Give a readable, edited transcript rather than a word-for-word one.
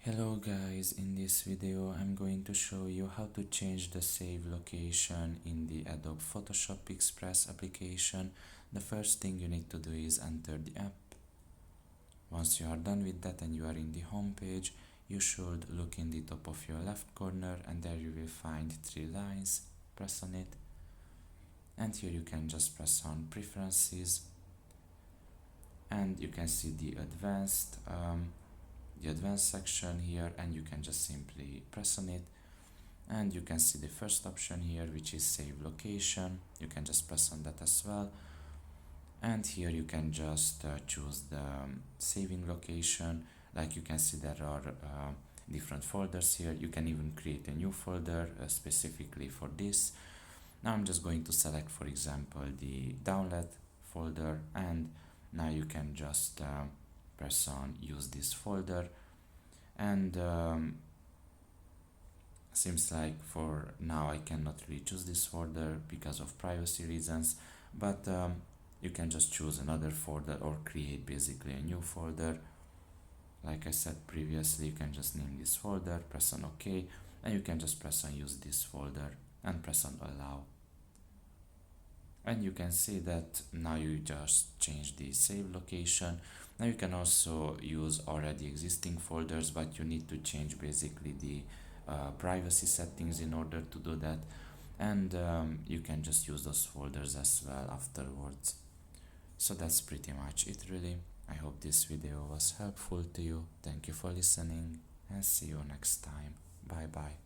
Hello guys, in this video I'm going to show you how to change the save location in the Adobe Photoshop Express application. The first thing you need to do is enter the app. Once you are done with that and you are in the home page, you should look in the top of your left corner and there you will find three lines. Press on it and here you can just press on preferences and you can see the advanced section here, and you can just simply press on it and you can see the first option here, which is save location. You can just press on that as well, and here you can just choose the saving location. Like you can see there are different folders here. You can even create a new folder specifically for this. Now I'm just going to select, for example, the download folder, and now you can just press on use this folder, and seems like for now I cannot really choose this folder because of privacy reasons, but you can just choose another folder or create basically a new folder. Like I said previously, you can just name this folder, press on OK, and you can just press on use this folder and press on allow. And you can see that now you just change the save location. Now you can also use already existing folders, but you need to change basically the privacy settings in order to do that, and you can just use those folders as well afterwards. So that's pretty much it really. I hope this video was helpful to you. Thank you for listening and see you next time. Bye bye.